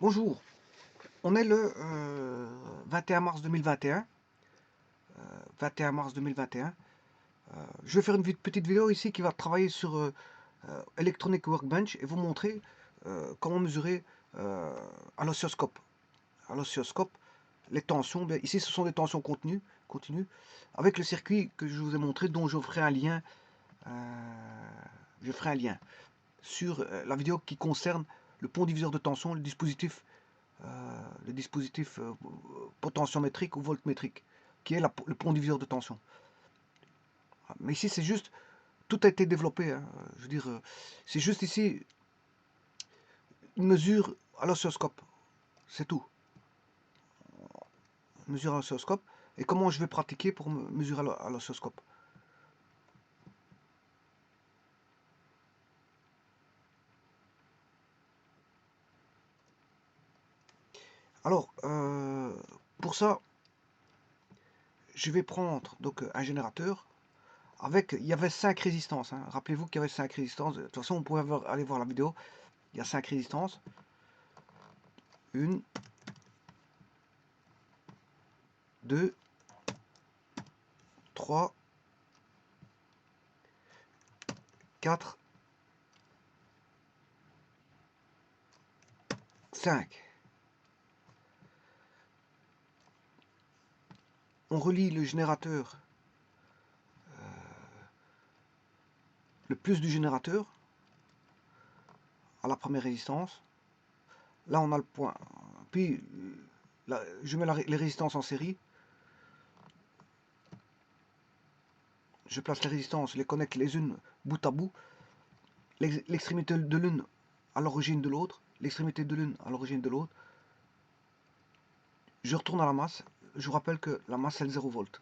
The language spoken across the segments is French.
Bonjour, on est le 21 mars 2021. 21 mars 2021. Je vais faire une petite vidéo ici qui va travailler sur Electronic Workbench et vous montrer comment mesurer à l'oscilloscope. À l'oscilloscope, les tensions. Bien, ici, ce sont des tensions continues avec le circuit que je vous ai montré, dont je ferai un lien. Je ferai un lien sur la vidéo qui concerne le pont diviseur de tension, le dispositif potentiométrique ou voltmétrique, qui est le pont diviseur de tension. Mais ici, c'est juste, tout a été développé. Hein, je veux dire, c'est juste ici une mesure à l'oscilloscope. C'est tout. Mesure à l'oscilloscope. Et comment je vais pratiquer pour mesurer à l'oscilloscope. Alors, pour ça, je vais prendre donc un générateur. Il y avait 5 résistances. Hein. Rappelez-vous qu'il y avait 5 résistances. De toute façon, vous pouvez aller voir la vidéo. Il y a 5 résistances. 1, 2, 3, 4, 5. On relie le générateur, le plus du générateur, à la première résistance. Là, on a le point. Puis, là, je mets les résistances en série. Je place les résistances, je les connecte les unes bout à bout. L'extrémité de l'une à l'origine de l'autre. L'extrémité de l'une à l'origine de l'autre. Je retourne à la masse. Je vous rappelle que la masse, c'est le 0 volt.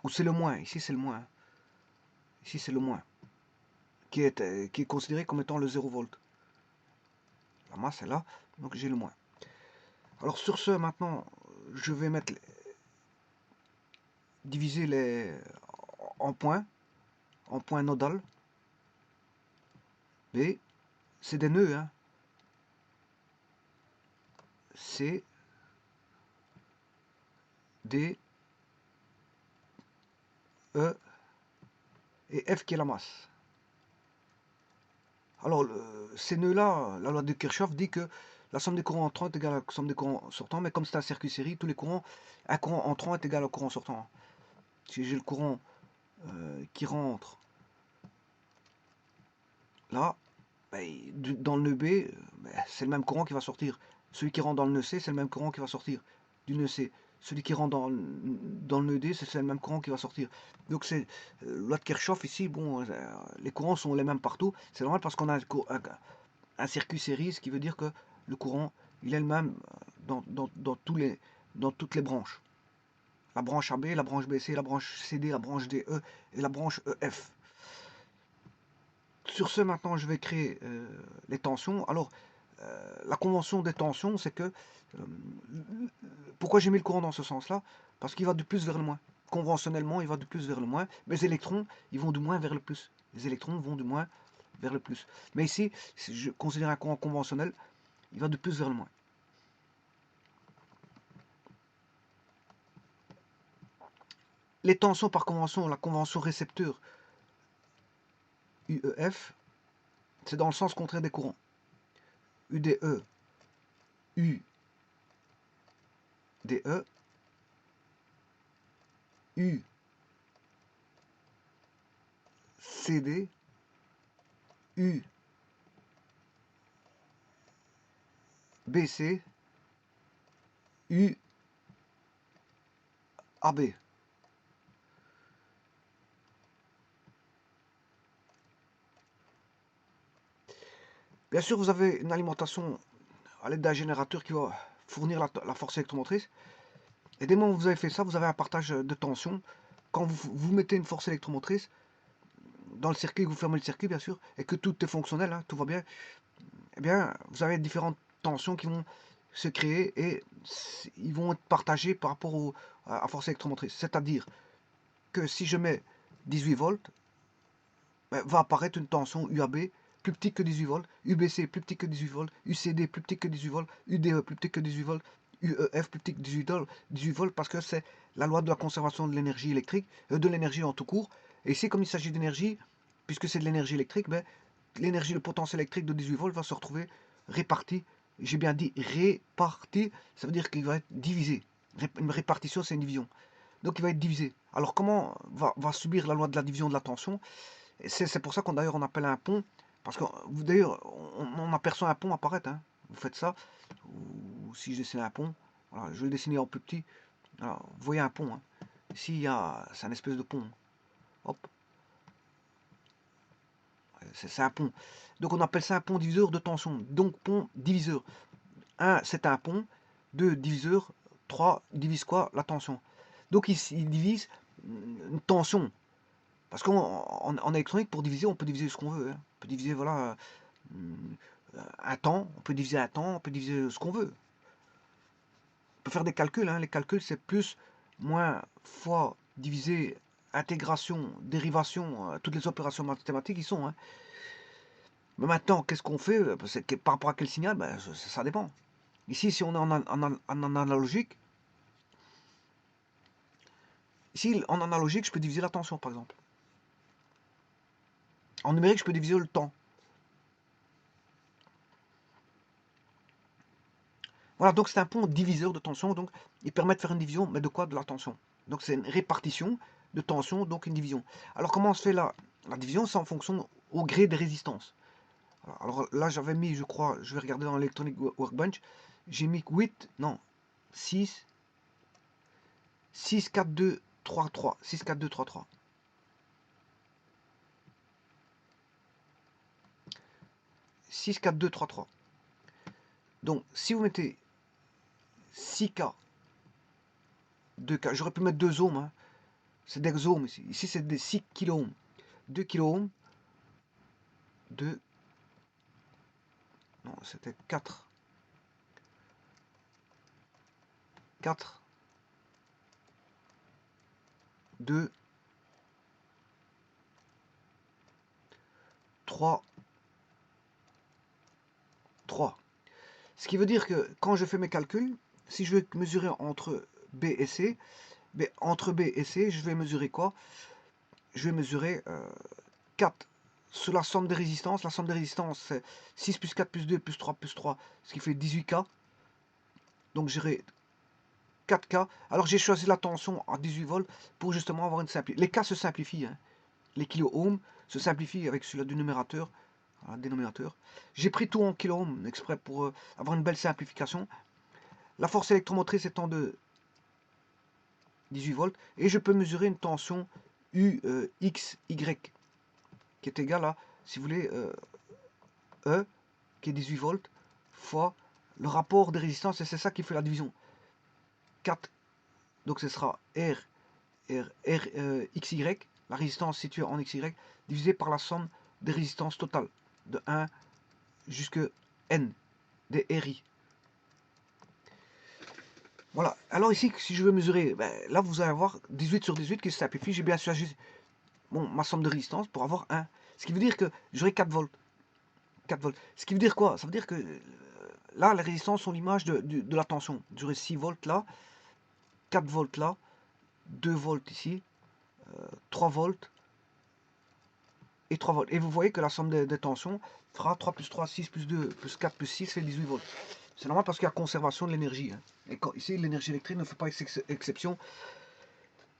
Ou c'est le moins. Ici, c'est le moins. Ici, c'est le moins. Qui est considéré comme étant le 0 volt. La masse est là, donc j'ai le moins. Alors sur ce, maintenant, je vais diviser en points nodal. B, c'est des nœuds, hein. C, D, E et F qui est la masse. Alors, ces nœuds-là, la loi de Kirchhoff dit que la somme des courants entrants est égale à la somme des courants sortants, mais comme c'est un circuit série, tous les courants, un courant entrant est égal au courant sortant. Si j'ai le courant qui rentre là, ben, dans le nœud B, ben, c'est le même courant qui va sortir. Celui qui rentre dans le nœud C, c'est le même courant qui va sortir du nœud C. Celui qui rentre dans le nœud D, c'est le même courant qui va sortir. Donc c'est loi de Kirchhoff ici, bon, les courants sont les mêmes partout. C'est normal parce qu'on a un circuit série, ce qui veut dire que le courant, il est le même dans toutes les branches. La branche AB, la branche BC, la branche CD, la branche DE et la branche EF. Sur ce, maintenant, je vais créer les tensions. Alors, la convention des tensions, c'est que... pourquoi j'ai mis le courant dans ce sens-là? Parce qu'il va du plus vers le moins. Conventionnellement, il va du plus vers le moins. Mais les électrons, ils vont du moins vers le plus. Les électrons vont du moins vers le plus. Mais ici, si je considère un courant conventionnel, il va du plus vers le moins. Les tensions par convention, la convention récepteur UEF, c'est dans le sens contraire des courants. UDE, UDE, UCD, UBC, UAB. Bien sûr, vous avez une alimentation à l'aide d'un générateur qui va fournir la force électromotrice. Et dès le moment où vous avez fait ça, vous avez un partage de tension. Quand vous mettez une force électromotrice dans le circuit, vous fermez le circuit bien sûr, et que tout est fonctionnel, hein, tout va bien, eh bien, vous avez différentes tensions qui vont se créer et ils vont être partagés par rapport à la force électromotrice. C'est-à-dire que si je mets 18 volts, ben, va apparaître une tension UAB plus petit que 18 volts, UBC plus petit que 18 volts, UCD plus petit que 18 volts, UDE plus petit que 18 volts, UEF plus petit que 18 volts, parce que c'est la loi de la conservation de l'énergie électrique, de l'énergie en tout court. Et ici, comme il s'agit d'énergie, puisque c'est de l'énergie électrique, ben, l'énergie, le potentiel électrique de 18 volts va se retrouver réparti. J'ai bien dit réparti, ça veut dire qu'il va être divisé. Une répartition, c'est une division. Donc il va être divisé. Alors comment va subir la loi de la division de la tension? C'est pour ça qu'on d'ailleurs on appelle un pont, parce que d'ailleurs on aperçoit un pont apparaître, hein. Vous faites ça, ou si je dessine un pont, voilà, je vais le dessiner en plus petit. Alors, vous voyez un pont, hein. Ici c'est un espèce de pont. Hop, c'est un pont. Donc on appelle ça un pont diviseur de tension. Donc pont diviseur. 1 c'est un pont, 2 diviseur, 3 divise quoi? La tension. Donc il divise une tension. Parce qu'en électronique, pour diviser, on peut diviser ce qu'on veut, hein. On peut diviser, voilà, un temps, on peut diviser un temps, on peut diviser ce qu'on veut. On peut faire des calculs, hein. Les calculs, c'est plus, moins, fois, diviser, intégration, dérivation, toutes les opérations mathématiques, ils sont, hein. Mais maintenant, qu'est-ce qu'on fait? C'est que par rapport à quel signal? Ben, ça dépend. Ici, si on est en analogique, ici, en analogique, je peux diviser la tension, par exemple. En numérique, je peux diviser le temps. Voilà, donc c'est un pont diviseur de tension, donc il permet de faire une division, mais de quoi? De la tension. Donc c'est une répartition de tension, donc une division. Alors comment on se fait la division? C'est en fonction au gré des résistances. Alors là j'avais mis, je crois, je vais regarder dans l'Electronic Workbench, j'ai mis 8, non, 6, 6, 4, 2, 3, 3, 6, 4, 2, 3, 3. 6, 4, 2, 3, 3. Donc si vous mettez 6K, 2K, j'aurais pu mettre 2 ohms, hein. C'est des ohms ici. Ici c'est des 6 kilo ohms. 2 kilo ohms, 2, non, c'était 4. 4, 2, 3, 3. Ce qui veut dire que quand je fais mes calculs, si je veux mesurer entre B et C, entre B et C, je vais mesurer quoi? Je vais mesurer 4 sur la somme des résistances. La somme des résistances, c'est 6 plus 4 plus 2 plus 3 plus 3, ce qui fait 18K. Donc j'aurai 4K. Alors j'ai choisi la tension à 18 volts pour justement avoir une simplicité. Les K se simplifient, hein. Les kilo-ohms se simplifient avec celui du numérateur, un dénominateur. J'ai pris tout en kilo-ohms exprès pour avoir une belle simplification. La force électromotrice étant de 18 volts, et je peux mesurer une tension UXY qui est égale à, si vous voulez, E qui est 18 volts fois le rapport des résistances, et c'est ça qui fait la division. 4, donc ce sera XY, la résistance située en XY, divisé par la somme des résistances totales, de 1 jusqu'à N, des RI. Voilà, alors ici, si je veux mesurer, ben, là vous allez avoir 18 sur 18 qui se simplifie, j'ai bien choisi ma somme de résistance pour avoir 1. Ce qui veut dire que j'aurai 4 volts. 4 volts. Ce qui veut dire quoi? Ça veut dire que là, les résistances sont l'image de la tension. J'aurai 6 volts là, 4 volts là, 2 volts ici, 3 volts et 3 volts. Et vous voyez que la somme des tensions fera 3 plus 3, 6 plus 2, plus 4 plus 6, fait 18 volts. C'est normal parce qu'il y a conservation de l'énergie, hein. Et quand, ici, l'énergie électrique ne fait pas exception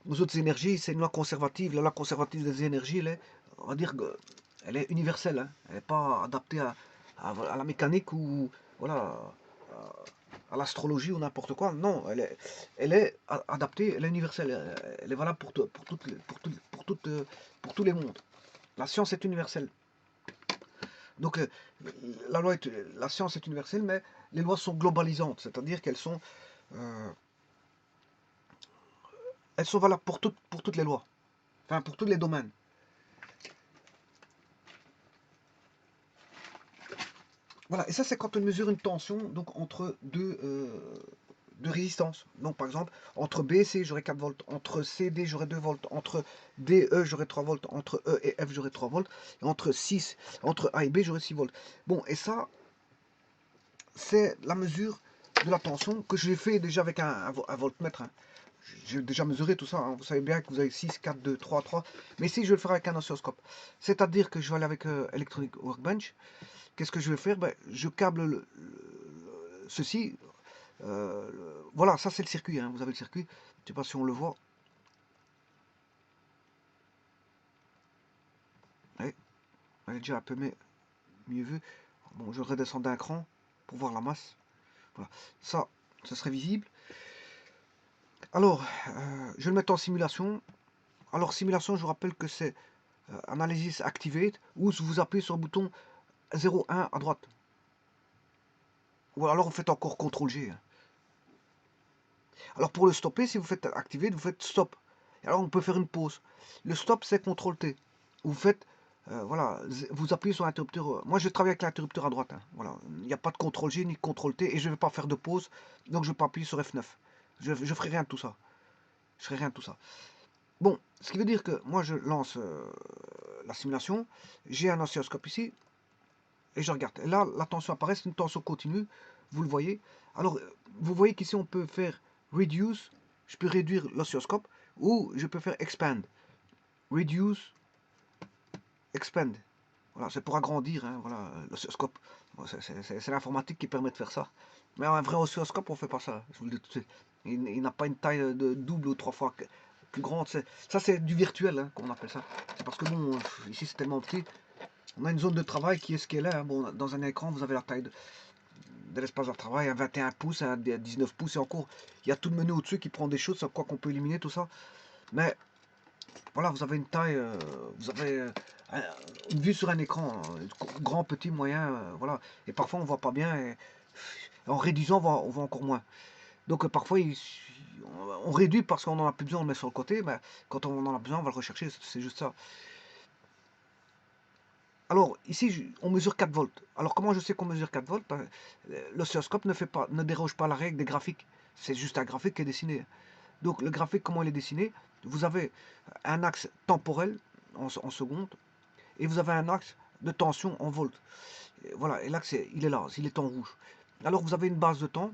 aux autres énergies. C'est une loi conservative. La loi conservative des énergies, elle est, on va dire, elle est universelle, hein. Elle n'est pas adaptée à la mécanique ou voilà, à l'astrologie ou n'importe quoi. Non, elle est adaptée, elle est universelle. Elle est valable pour tous les mondes. La science est universelle. Donc la science est universelle, mais les lois sont globalisantes, c'est-à-dire qu'elles sont valables pour toutes les lois, enfin pour tous les domaines. Voilà, et ça c'est quand on mesure une tension donc entre deux de résistance. Donc par exemple, entre B et C, j'aurai 4 volts, entre C et D, j'aurai 2 volts, entre D et E, j'aurai 3 volts, entre E et F, j'aurai 3 volts, et entre A et B, j'aurai 6 volts. Bon, et ça, c'est la mesure de la tension que j'ai fait déjà avec un voltmètre. Hein. J'ai déjà mesuré tout ça. Hein. Vous savez bien que vous avez 6, 4, 2, 3, 3. Mais ici, je vais le faire avec un oscilloscope. C'est-à-dire que je vais aller avec Electronic Workbench. Qu'est-ce que je vais faire? Ben, je câble ceci. Voilà, ça c'est le circuit. Hein. Vous avez le circuit. Je ne sais pas si on le voit. Ouais, elle est déjà un peu mieux vue. Bon, je redescends d'un cran pour voir la masse. Voilà. Ça serait visible. Alors, je vais le mettre en simulation. Alors, simulation, je vous rappelle que c'est Analysis Activate, ou vous appuyez sur le bouton 0,1 à droite. Ou alors vous faites encore CTRL-G. Hein. Alors pour le stopper, si vous faites Activate, vous faites Stop. Et alors on peut faire une pause. Le Stop, c'est CTRL-T. Vous faites, voilà, vous appuyez sur l'interrupteur. Moi, je travaille avec l'interrupteur à droite. Hein. Voilà. Il n'y a pas de CTRL-G ni de CTRL-T, et je ne vais pas faire de pause, donc je ne vais pas appuyer sur F9. Je ne ferai rien de tout ça. Je ferai rien de tout ça. Bon, ce qui veut dire que moi, je lance la simulation. J'ai un oscilloscope ici. Et je regarde. Et là, la tension apparaît, c'est une tension continue. Vous le voyez. Alors, vous voyez qu'ici, on peut faire Reduce. Je peux réduire l'oscilloscope. Ou je peux faire Expand. Reduce, Expand. Voilà, c'est pour agrandir hein, voilà, l'oscilloscope. Bon, c'est l'informatique qui permet de faire ça. Mais un vrai oscilloscope, on ne fait pas ça. Je vous le dis tout de suite. Il n'a pas une taille de double ou 3 fois plus grande. Ça, c'est du virtuel hein, qu'on appelle ça. C'est parce que bon, ici, c'est tellement petit. On a une zone de travail qui est ce qu'elle est. Hein. Bon, dans un écran, vous avez la taille de l'espace de travail, un 21 pouces, un 19 pouces, et encore, il y a tout le menu au-dessus qui prend des choses, quoi qu'on peut éliminer, tout ça. Mais voilà, vous avez une taille, vous avez une vue sur un écran, grand, petit, moyen, voilà. Et parfois, on voit pas bien, et en réduisant, on voit encore moins. Donc parfois, on réduit parce qu'on en a plus besoin, on le met sur le côté, mais quand on en a besoin, on va le rechercher, c'est juste ça. Alors, ici, on mesure 4 volts. Alors, comment je sais qu'on mesure 4 volts? L'oscilloscope ne déroge pas à la règle des graphiques. C'est juste un graphique qui est dessiné. Donc, le graphique, comment il est dessiné? Vous avez un axe temporel en secondes et vous avez un axe de tension en volts. Et voilà, et l'axe, il est là, il est en rouge. Alors, vous avez une base de temps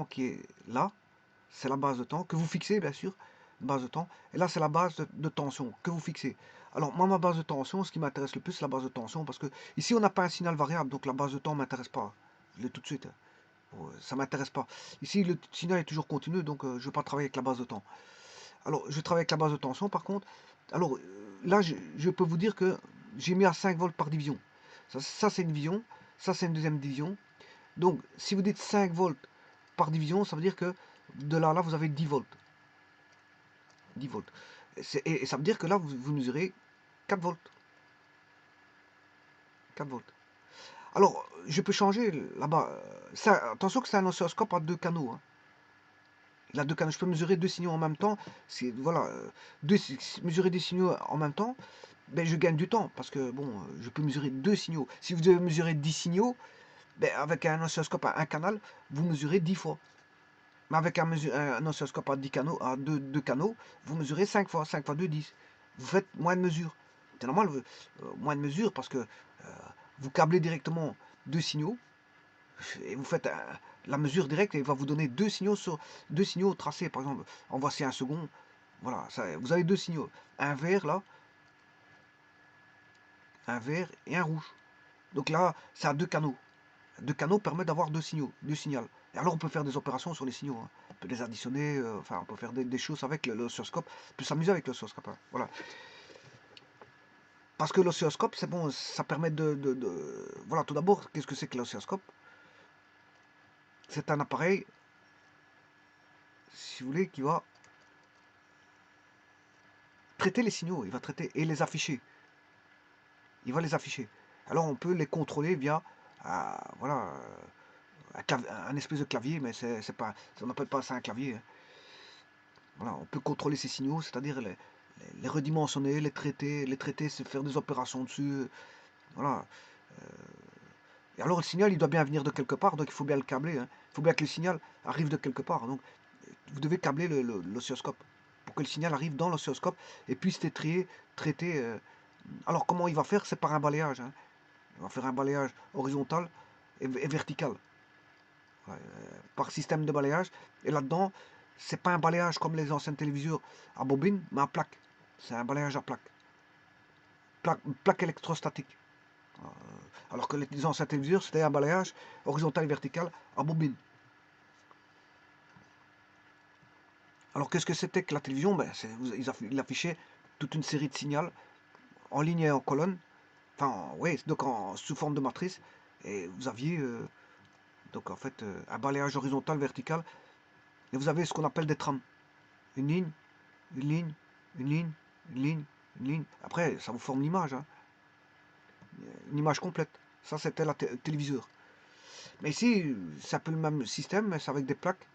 qui est là. C'est la base de temps que vous fixez, bien sûr, base de temps. Et là, c'est la base de tension que vous fixez. Alors, moi, ma base de tension, ce qui m'intéresse le plus, c'est la base de tension, parce que ici, on n'a pas un signal variable, donc la base de temps ne m'intéresse pas. Je l'ai tout de suite. Ça ne m'intéresse pas. Ici, le signal est toujours continu, donc je ne vais pas travailler avec la base de temps. Alors, je travaille avec la base de tension, par contre. Alors, là, je peux vous dire que j'ai mis à 5 volts par division. Ça c'est une division. Ça, c'est une deuxième division. Donc, si vous dites 5 volts par division, ça veut dire que de là à là, vous avez 10 volts. 10 volts. Et ça veut dire que là, vous mesurez 4 volts. 4 volts. Alors, je peux changer là-bas. Attention que c'est un oscilloscope à 2 canaux. Hein. Il a 2 canaux. Je peux mesurer 2 signaux en même temps. Voilà, mesurer des signaux en même temps, ben, je gagne du temps. Parce que, bon, je peux mesurer 2 signaux. Si vous devez mesurer 10 signaux, ben, avec un oscilloscope à un canal, vous mesurez 10 fois. Mais avec un oscilloscope à 10 canaux, à 2 canaux, vous mesurez 5 fois. 5 fois 2, 10. Vous faites moins de mesures. C'est normal, moins de mesures parce que vous câblez directement 2 signaux et vous faites la mesure directe et il va vous donner 2 signaux tracés. Par exemple, en voici un second. Voilà, vous avez 2 signaux. Un vert là, un vert et un rouge. Donc là, ça a 2 canaux. 2 canaux permettent d'avoir 2 signaux, 2 signaux. Et alors on peut faire des opérations sur les signaux. Hein. On peut les additionner, enfin on peut faire des choses avec l'oscilloscope. On peut s'amuser avec l'oscilloscope. Hein. Voilà. Parce que l'oscilloscope, c'est bon, ça permet Voilà, tout d'abord, qu'est-ce que c'est que l'oscilloscope? C'est un appareil, si vous voulez, qui va traiter les signaux, il va traiter et les afficher. Il va les afficher. Alors on peut les contrôler via voilà, un espèce de clavier, mais c'est pas, on n'appelle pas ça un clavier. Hein. Voilà, on peut contrôler ces signaux, c'est-à-dire les redimensionner, les traiter, c'est faire des opérations dessus. Voilà. Et alors le signal, il doit bien venir de quelque part, donc il faut bien le câbler, hein. Il faut bien que le signal arrive de quelque part. Donc vous devez câbler l'oscilloscope pour que le signal arrive dans l'oscilloscope et puisse être traité. Alors comment il va faire? C'est par un balayage, hein. Il va faire un balayage horizontal et vertical, par système de balayage. Et là-dedans, c'est pas un balayage comme les anciennes téléviseurs à bobine, mais à plaque. C'est un balayage à plaque électrostatique. Alors que les anciens téléviseurs, c'était un balayage horizontal et vertical à bobine. Alors qu'est-ce que c'était que la télévision? Ben, il affichait toute une série de signaux en ligne et en colonne. Enfin, oui, donc sous forme de matrice. Et vous aviez donc en fait un balayage horizontal, vertical. Et vous avez ce qu'on appelle des trames. Une ligne, une ligne, une ligne, une ligne, une ligne. Après, ça vous forme l'image, hein. Une image complète. Ça, c'était la téléviseur. Mais ici, c'est un peu le même système, mais c'est avec des plaques.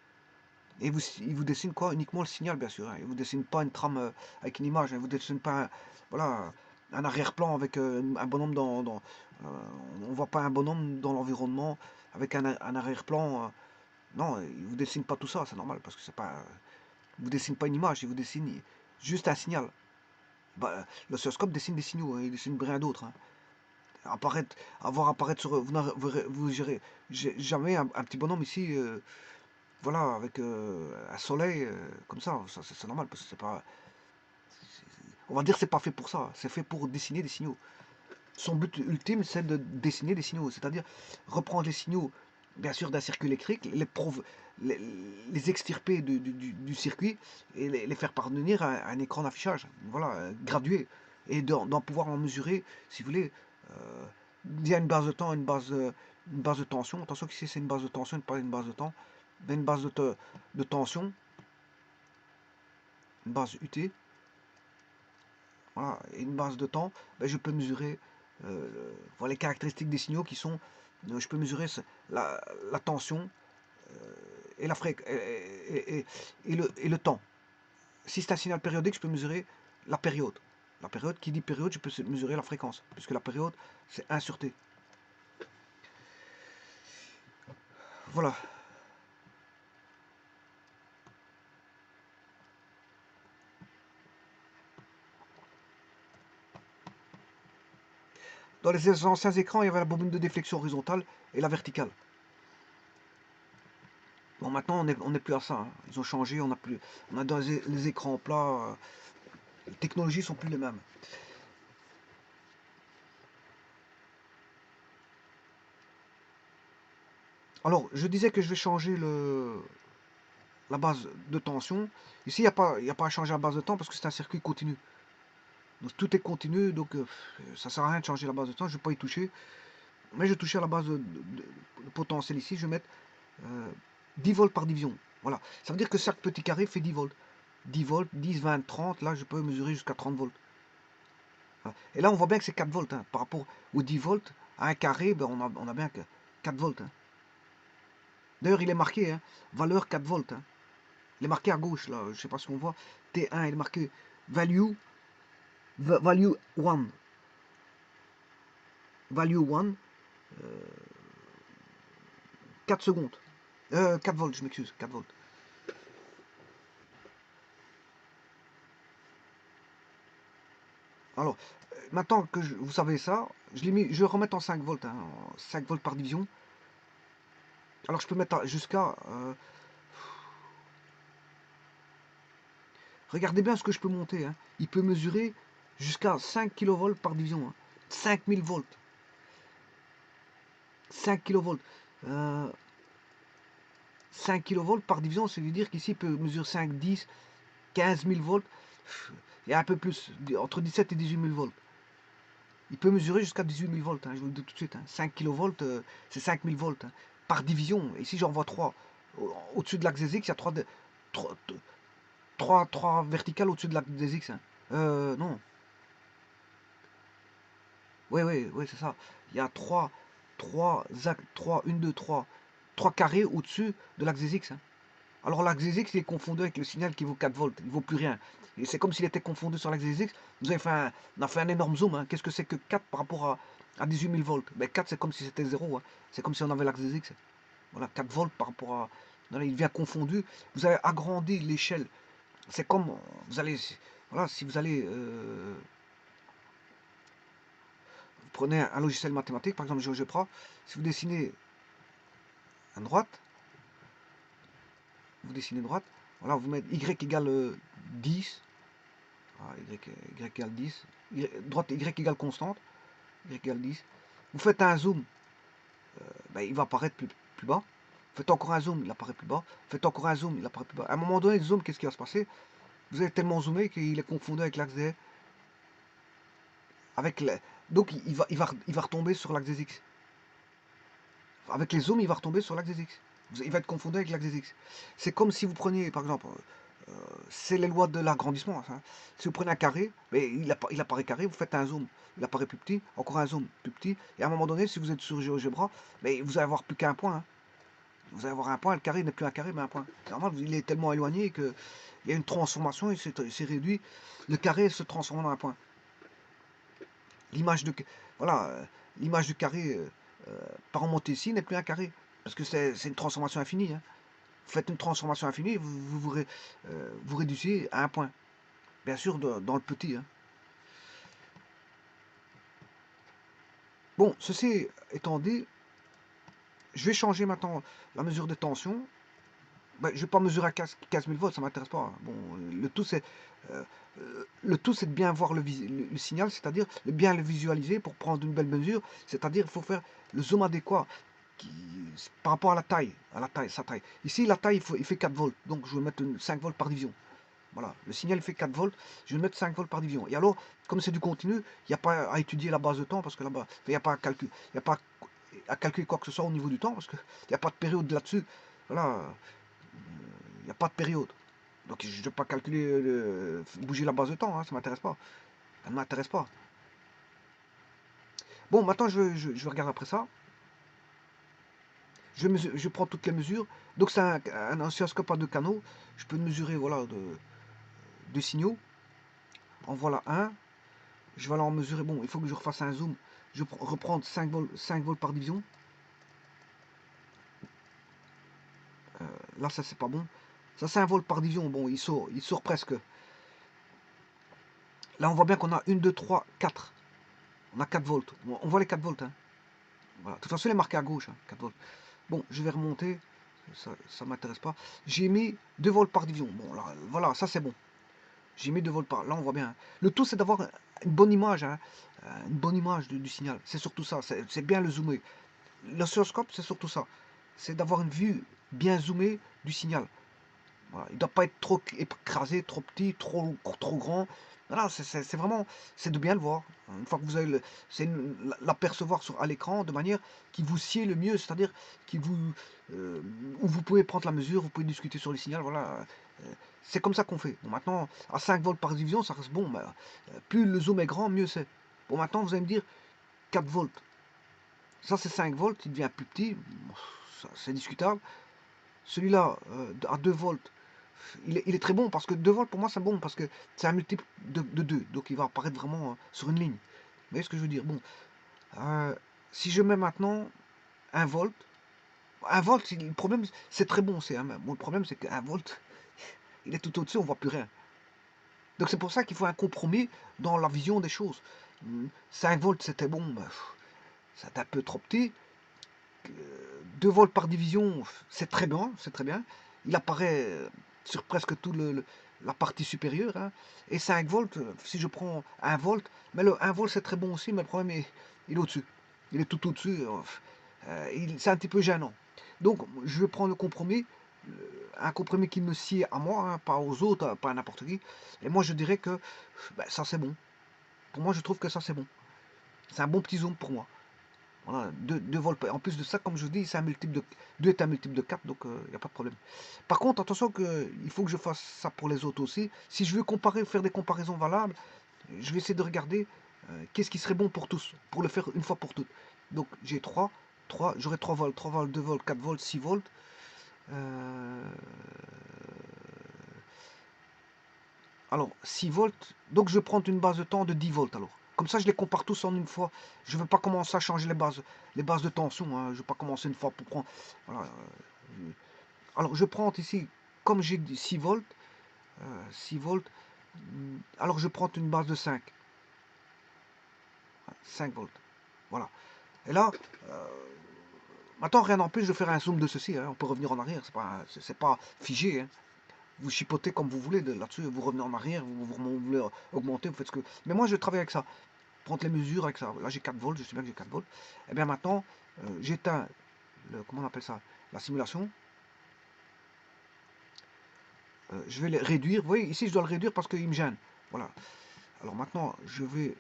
Et il vous dessine quoi? Uniquement le signal, bien sûr, hein. Il ne vous dessine pas une trame avec une image. Il ne vous dessine pas voilà, un arrière-plan avec un bonhomme on ne voit pas un bonhomme dans l'environnement avec un arrière-plan. Non, il ne vous dessine pas tout ça, c'est normal, parce que c'est pas. Il ne vous dessine pas une image, il vous dessine juste un signal. Bah, l'oscilloscope dessine des signaux, hein, il dessine rien d'autre, hein. Avoir apparaître sur. Vous gérez jamais un petit bonhomme ici. Voilà, avec un soleil comme ça c'est normal parce que c'est pas. On va dire que c'est pas fait pour ça, c'est fait pour dessiner des signaux. Son but ultime, c'est de dessiner des signaux, c'est-à-dire reprendre les signaux, bien sûr, d'un circuit électrique, les extirper du circuit et les faire parvenir à un écran d'affichage, voilà, gradué, et d'en pouvoir en mesurer, si vous voulez. Il y a une base de temps, une base de tension. Attention qu'ici c'est une base de tension, pas une base de temps. Il y a une base de tension, une base UT, voilà, et une base de temps. Ben, je peux mesurer voilà, les caractéristiques des signaux qui sont. Je peux mesurer la tension et la et le temps. Si c'est un signal périodique, je peux mesurer la période. La période, qui dit période, je peux mesurer la fréquence, puisque la période, c'est 1 sur T. Voilà. Dans les anciens écrans, il y avait la bobine de déflexion horizontale et la verticale. Bon, maintenant, on n'est plus à ça, hein. Ils ont changé, on a dans les écrans plats, les technologies sont plus les mêmes. Alors, je disais que je vais changer la base de tension. Ici, il n'y a pas à changer la base de temps parce que c'est un circuit continu. Donc, tout est continu, donc ça sert à rien de changer la base de temps. Je ne vais pas y toucher. Mais je vais toucher à la base de potentiel ici. Je vais mettre 10 volts par division. Voilà. Ça veut dire que chaque petit carré fait 10 volts. 10 volts, 10, 20, 30. Là, je peux mesurer jusqu'à 30 volts. Voilà. Et là, on voit bien que c'est 4 volts. Hein. Par rapport aux 10 volts, à un carré, ben, on a bien que 4 volts. Hein. D'ailleurs, il est marqué, hein, valeur 4 volts. Hein. Il est marqué à gauche, là. Je ne sais pas si on voit. T1, il est marqué value 1. Value 1. 4 secondes. 4 volts, je m'excuse. 4 volts. Alors, maintenant que vous savez ça, je vais remettre en 5 volts. Hein, 5 volts par division. Alors, je peux mettre jusqu'à... regardez bien ce que je peux monter. Hein. Il peut mesurer jusqu'à 5 kV par division. Hein. 5000 volts. 5 kV. 5 kV par division, ça veut dire qu'ici, il peut mesurer 5, 10, 15 000 volts. Et un peu plus, entre 17 et 18 000 volts. Il peut mesurer jusqu'à 18 000 volts, hein, je vous le dis tout de suite. Hein. 5 kV, c'est 5 000 volts. Hein, par division. Et si j'en vois 3 au-dessus de l'axe des X, il y a 3 verticales au-dessus de l'axe des X. Hein. Non. Oui, c'est ça. Il y a 3, 1, 2, 3 carrés au-dessus de l'axe des X. Hein. Alors l'axe des X, il est confondu avec le signal qui vaut 4 volts. Il ne vaut plus rien. Et c'est comme s'il était confondu sur l'axe des X. On a fait un énorme zoom. Hein. Qu'est-ce que c'est que 4 par rapport à 18 000 volts. Ben 4, c'est comme si c'était 0. Hein. C'est comme si on avait l'axe des X. Voilà, 4 volts par rapport à... Voilà, il devient confondu. Vous avez agrandi l'échelle. C'est comme... Vous allez... Voilà, si vous allez... vous prenez un logiciel mathématique, par exemple GeoGebra. Si vous dessinez à droite, vous dessinez droite. Voilà, vous mettez y égale 10. Ah, y égale 10. Droite, y égale constante. Y égale 10. Vous faites un zoom. Ben, il va apparaître plus bas. Faites encore un zoom, il apparaît plus bas. Faites encore un zoom, il apparaît plus bas. À un moment donné, le zoom, qu'est-ce qui va se passer? Vous avez tellement zoomé qu'il est confondu avec l'axe des... Avec les... Donc il va retomber sur l'axe des X. Avec les zooms, il va retomber sur l'axe des X. Il va être confondu avec l'axe des X. C'est comme si vous preniez, par exemple, c'est les lois de l'agrandissement. Hein. Si vous prenez un carré, mais il apparaît carré, vous faites un zoom, il apparaît plus petit, encore un zoom plus petit, et à un moment donné, si vous êtes sur GeoGebra, mais vous allez avoir plus qu'un point. Hein. Vous allez avoir un point, le carré n'est plus un carré, mais un point. Normalement, il est tellement éloigné qu'il y a une transformation, il s'est réduit, le carré se transforme en un point. L'image de, voilà, l'image du carré par en monter ici n'est plus un carré, parce que c'est une transformation infinie. Hein. Vous faites une transformation infinie, vous réduisez à un point. Bien sûr, dans le petit. Hein. Bon, ceci étant dit, je vais changer maintenant la mesure de tension. Ben, je ne vais pas mesurer à 15 000 volts, ça ne m'intéresse pas. Bon, euh, le tout, c'est de bien voir le signal, c'est-à-dire de bien le visualiser pour prendre une belle mesure. C'est-à-dire qu'il faut faire le zoom adéquat qui, par rapport à la taille, sa taille. Ici, la taille, il fait 4 volts, donc je vais mettre 5 volts par division. Voilà, le signal fait 4 volts, je vais mettre 5 volts par division. Et alors, comme c'est du continu, il n'y a pas à étudier la base de temps, parce que là-bas, il n'y a pas à calculer, il n'y a pas à calculer quoi que ce soit au niveau du temps, parce qu'il n'y a pas de période là-dessus. Voilà, il n'y a pas de période. Donc je ne vais pas calculer, bouger la base de temps, hein, ça ne m'intéresse pas. Ça ne m'intéresse pas. Bon, maintenant je regarde après ça. Je prends toutes les mesures. Donc c'est un oscilloscope à 2 canaux. Je peux mesurer voilà, deux signaux. En voilà un. Je vais aller en mesurer. Bon, il faut que je refasse un zoom. Je vais reprendre 5 volts par division. Là, ça c'est pas bon. Ça, 5 volts par division. Bon, il sort presque. Là, on voit bien qu'on a 1, 2, 3, 4. On a 4 volts. On voit les 4 volts. Hein. Voilà. De toute façon, il est marqué à gauche. Hein, 4 volts. Bon, je vais remonter. Ça ne m'intéresse pas. J'ai mis 2 volts par division. Bon, là, voilà, ça c'est bon. J'ai mis 2 volts par... Là, on voit bien. Hein. Le tout, c'est d'avoir une bonne image. Hein, une bonne image du signal. C'est surtout ça. C'est bien le zoomer. L'oscilloscope, c'est surtout ça. C'est d'avoir une vue bien zoomée du signal. Voilà. Il ne doit pas être trop écrasé, trop petit, trop grand. Voilà, c'est vraiment, c'est de bien le voir. Une fois que vous avez, c'est l'apercevoir à l'écran de manière qui vous sied le mieux, c'est-à-dire qui vous, où vous pouvez prendre la mesure, vous pouvez discuter sur les signaux. Voilà, c'est comme ça qu'on fait. Bon, maintenant, à 5 volts par division, ça reste bon. Mais, plus le zoom est grand, mieux c'est. Bon, maintenant, vous allez me dire 4 volts. Ça, c'est 5 volts, il devient plus petit. C'est discutable. Celui-là, à 2 volts, il est très bon parce que 2 volts pour moi c'est bon parce que c'est un multiple de 2. Donc il va apparaître vraiment sur une ligne. Vous voyez ce que je veux dire? Bon, si je mets maintenant 1 volt, 1 volt, le problème c'est très bon. Bon, le problème c'est qu'un volt, il est tout au-dessus, on voit plus rien. Donc c'est pour ça qu'il faut un compromis dans la vision des choses. 5 volts c'était bon, c'est un peu trop petit. 2 volts par division, c'est très bien, c'est très bien. Il apparaît sur presque toute la partie supérieure. Hein. Et 5 volts, si je prends 1 volt, mais le 1 volt c'est très bon aussi, mais le problème est, il est au-dessus. Il est tout au-dessus. C'est un petit peu gênant. Donc je vais prendre le compromis, un compromis qui me sied à moi, hein, pas aux autres, pas à n'importe qui. Et moi je dirais que ben, ça c'est bon. Pour moi je trouve que ça c'est bon. C'est un bon petit zoom pour moi. Voilà, 2 volts. En plus de ça, comme je vous dis, c'est un multiple de 2 est un multiple de 4, donc il n'y a pas de problème. Par contre, attention il faut que je fasse ça pour les autres aussi. Si je veux comparer, faire des comparaisons valables, je vais essayer de regarder qu'est-ce qui serait bon pour tous, pour le faire une fois pour toutes. Donc j'ai 3 j'aurai 3 volts, 3 volts, 2 volts, 4 volts, 6 volts. Alors, 6 volts, donc je vais prendre une base de temps de 10 volts alors. Comme ça, je les compare tous en une fois. Je ne vais pas commencer à changer les bases de tension. Hein. Je ne vais pas commencer une fois pour prendre... Voilà. Alors, je prends ici, comme j'ai dit 6 volts, 6 volts, alors je prends une base de 5 volts. Voilà. Et là, maintenant, rien n'empêche de faire un zoom de ceci. Hein. On peut revenir en arrière. C'est pas figé. Hein. Vous chipotez comme vous voulez là-dessus. Vous revenez en arrière. Vous voulez augmenter. Vous faites ce que... Mais moi, je travaille avec ça. Prendre les mesures avec ça. Là, j'ai 4 volts. Je sais bien que j'ai 4 volts. Et bien maintenant, j'éteins comment on appelle ça? La simulation. Je vais les réduire. Vous voyez, ici, je dois le réduire parce qu'il me gêne. Voilà. Alors maintenant, je vais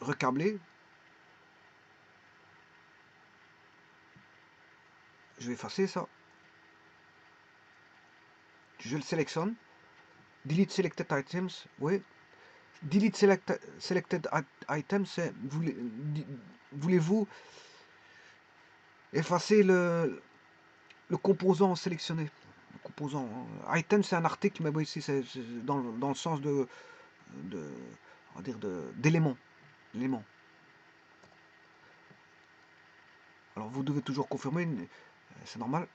recabler. Je vais effacer ça. Je le sélectionne. Delete selected items. Oui. Delete selected items, c'est voulez-vous effacer le composant sélectionné. Le composant. Item, c'est un article, mais bon, ici, c'est dans le sens on va dire d'éléments. Alors, vous devez toujours confirmer, c'est normal.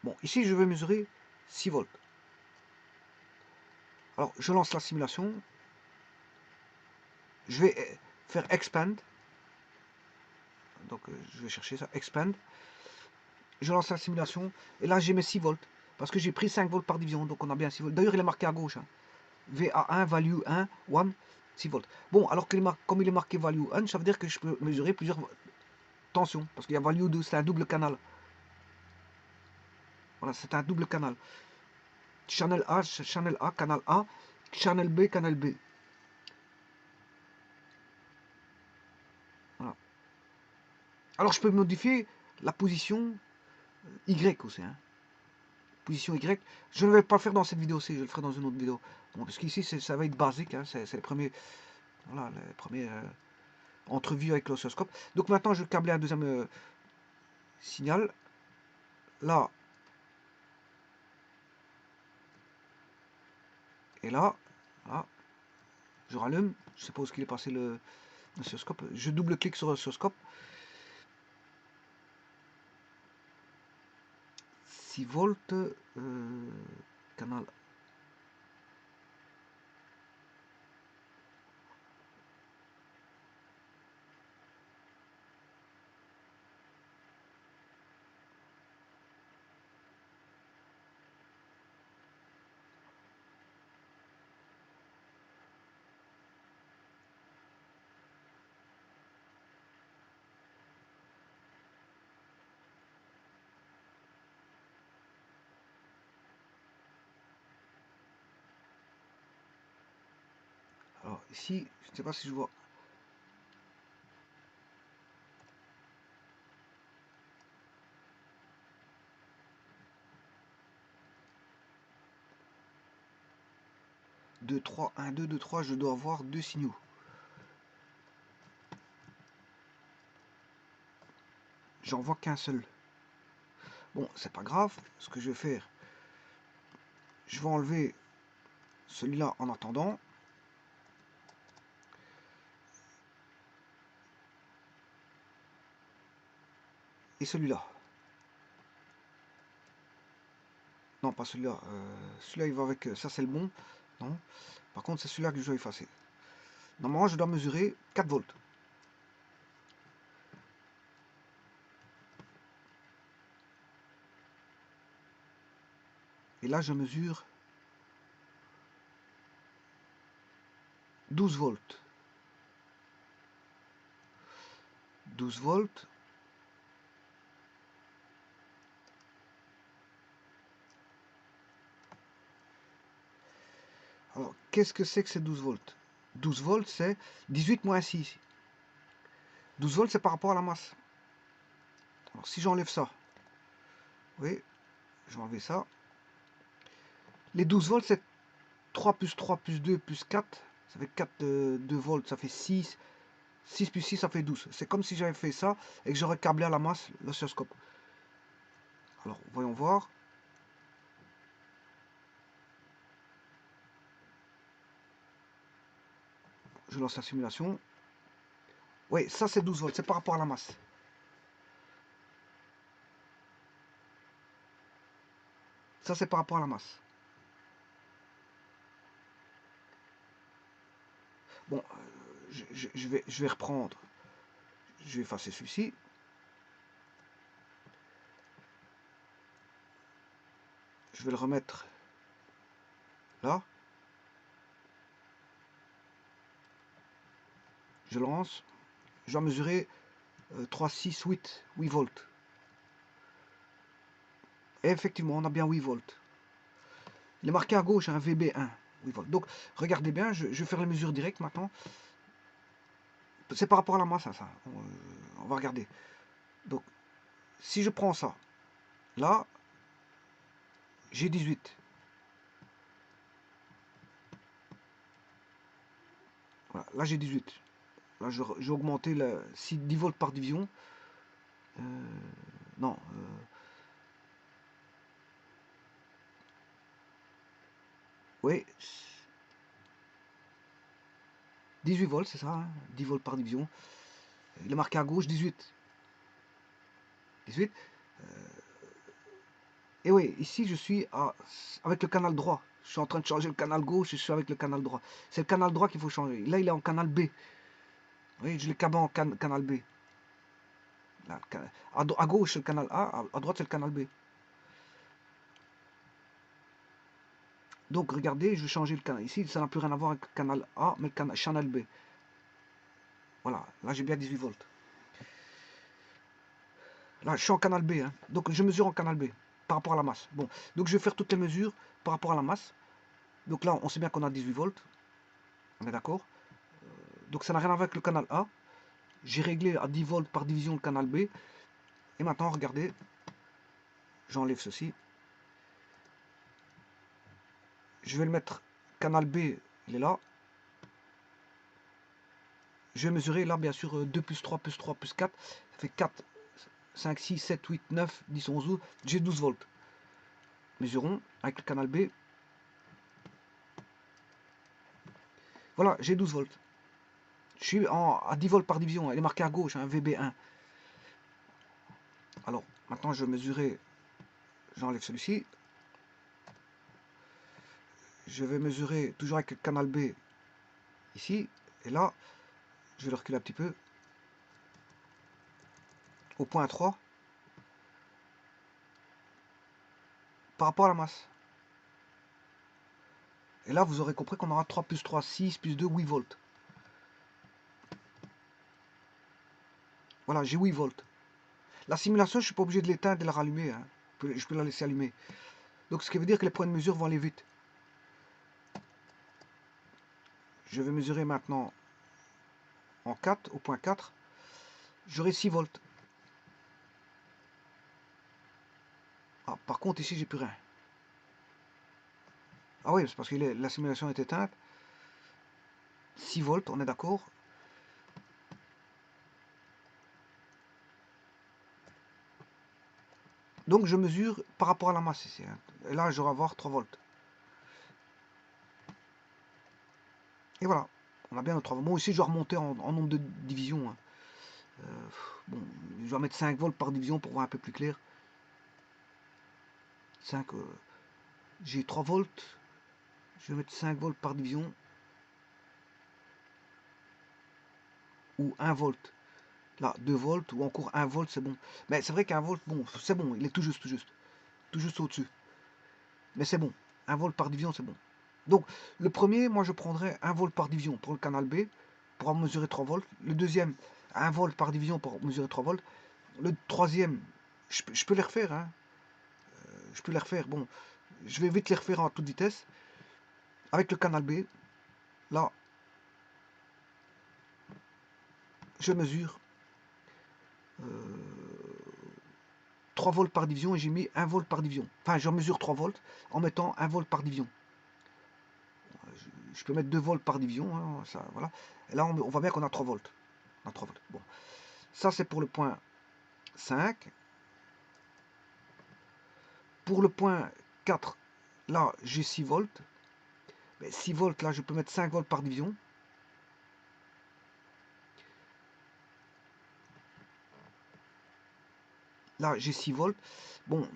Bon, ici, je vais mesurer 6 volts. Alors, je lance la simulation. Je vais faire expand. Donc, je vais chercher ça, expand. Je lance la simulation. Et là, j'ai mes 6 volts. Parce que j'ai pris 5 volts par division. Donc, on a bien 6 volts. D'ailleurs, il est marqué à gauche. Hein. VA1, value 1, 1, 6 volts. Bon, alors que comme il est marqué value 1, ça veut dire que je peux mesurer plusieurs tensions. Parce qu'il y a value 2, c'est un double canal. Voilà, c'est un double canal. Channel A, canal A, channel B, canal B. Voilà. Alors, je peux modifier la position Y aussi. Hein. Position Y. Je ne vais pas le faire dans cette vidéo-ci, je le ferai dans une autre vidéo. Bon, parce qu'ici, ça va être basique. Hein, c'est les premiers... Voilà, les premiers... entrevue avec l'oscilloscope. Donc maintenant, je vais câbler un deuxième signal. Là. Et là. Là. Je rallume. Je sais pas où est-ce qu'il est passé l'oscilloscope. Je double-clique sur l'oscilloscope. 6 volts. Canal. Alors ici, je ne sais pas si je vois. Deux, 3, 1, 2, 2, 3, je dois avoir deux signaux. J'en vois qu'un seul. Bon, c'est pas grave. Ce que je vais faire, je vais enlever celui-là en attendant. Et celui-là. Non, pas celui-là. Celui-là, il va avec... Ça, c'est le bon. Non. Par contre, c'est celui-là que je dois effacer. Normalement, je dois mesurer 4 volts. Et là, je mesure 12 volts. 12 volts. Alors, qu'est-ce que c'est que ces 12 volts? 12 volts, c'est 18 moins 6. 12 volts, c'est par rapport à la masse. Alors, si j'enlève ça, oui, je vais enlever ça. Les 12 volts, c'est 3 plus 3 plus 2 plus 4. Ça fait 4, 2 volts, ça fait 6. 6 plus 6, ça fait 12. C'est comme si j'avais fait ça et que j'aurais câblé à la masse l'oscilloscope. Alors, voyons voir. Je lance la simulation. Oui, ça c'est 12 volts, c'est par rapport à la masse. Ça c'est par rapport à la masse. Bon, je vais reprendre. Je vais effacer celui-ci. Je vais le remettre là. Je lance. Je dois mesurer 3, 6, 8 volts. Et effectivement, on a bien 8 volts. Il est marqué à gauche un VB1. 8 volts. Donc, regardez bien, je vais faire les mesures directes maintenant. C'est par rapport à la masse, hein, ça. On va regarder. Donc, si je prends ça, là, j'ai 18. Voilà, là, j'ai 18. Là, j'ai augmenté 10 volts par division. Non. Oui. 18 volts, c'est ça. Hein, 10 volts par division. Il est marqué à gauche 18. 18. Et oui, ici, je suis avec le canal droit. Je suis en train de changer le canal gauche et je suis avec le canal droit. C'est le canal droit qu'il faut changer. Là, il est en canal B. Oui, je l'ai câblé en canal B. Là, à gauche, c'est le canal A. À droite, c'est le canal B. Donc, regardez, je vais changer le canal. Ici, ça n'a plus rien à voir avec le canal A, mais le canal B. Voilà, là, j'ai bien 18 volts. Là, je suis en canal B. Hein. Donc, je mesure en canal B par rapport à la masse. Bon, donc je vais faire toutes les mesures par rapport à la masse. Donc là, on sait bien qu'on a 18 volts. On est d'accord. Donc, ça n'a rien à voir avec le canal A. J'ai réglé à 10 volts par division le canal B. Et maintenant, regardez, j'enlève ceci. Je vais le mettre, canal B, il est là. Je vais mesurer là, bien sûr, 2 plus 3 plus 3 plus 4. Ça fait 4, 5, 6, 7, 8, 9, 10, 11, 12. J'ai 12 volts. Mesurons avec le canal B. Voilà, j'ai 12 volts. Je suis à 10 volts par division. Elle est marquée à gauche, un VB1. Alors, maintenant, je vais mesurer. J'enlève celui-ci. Je vais mesurer toujours avec le canal B ici. Et là, je vais le reculer un petit peu. Au point 3. Par rapport à la masse. Et là, vous aurez compris qu'on aura 3 plus 3, 6 plus 2, 8 volts. Voilà, j'ai 8 volts. La simulation, je ne suis pas obligé de l'éteindre et de la rallumer. Hein. Je peux la laisser allumer. Donc, ce qui veut dire que les points de mesure vont aller vite. Je vais mesurer maintenant en 4, au point 4. J'aurai 6 volts. Ah, par contre, ici, j'ai plus rien. Ah oui, c'est parce que la simulation est éteinte. 6 volts, on est d'accord. Donc, je mesure par rapport à la masse ici. Hein. Et là, je vais avoir 3 volts. Et voilà, on a bien notre 3 volts. Moi aussi, je dois remonter en nombre de divisions. Hein. Bon, je dois mettre 5 volts par division pour voir un peu plus clair. 5, j'ai 3 volts. Je vais mettre 5 volts par division. Ou 1 volt. Là, 2 volts ou encore 1 volt, c'est bon. Mais c'est vrai qu'un volt, bon, c'est bon, il est tout juste, tout juste. Tout juste au-dessus. Mais c'est bon. 1 volt par division, c'est bon. Donc, le premier, moi, je prendrais 1 volt par division pour le canal B, pour en mesurer 3 volts. Le deuxième, 1 volt par division pour mesurer 3 volts. Le troisième, je peux les refaire, hein. Je peux les refaire. Bon, je vais vite les refaire à toute vitesse. Avec le canal B, là, je mesure 3 volts par division et j'ai mis 1 volt par division. Enfin, je mesure 3 volts en mettant 1 volt par division. Je peux mettre 2 volts par division. Hein, ça, voilà. Et là, on voit bien qu'on a 3 volts. On a 3 volts. Bon. Ça, c'est pour le point 5. Pour le point 4, là, j'ai 6 volts. Mais 6 volts, là, je peux mettre 5 volts par division. Là, j'ai 6 volts. Bon,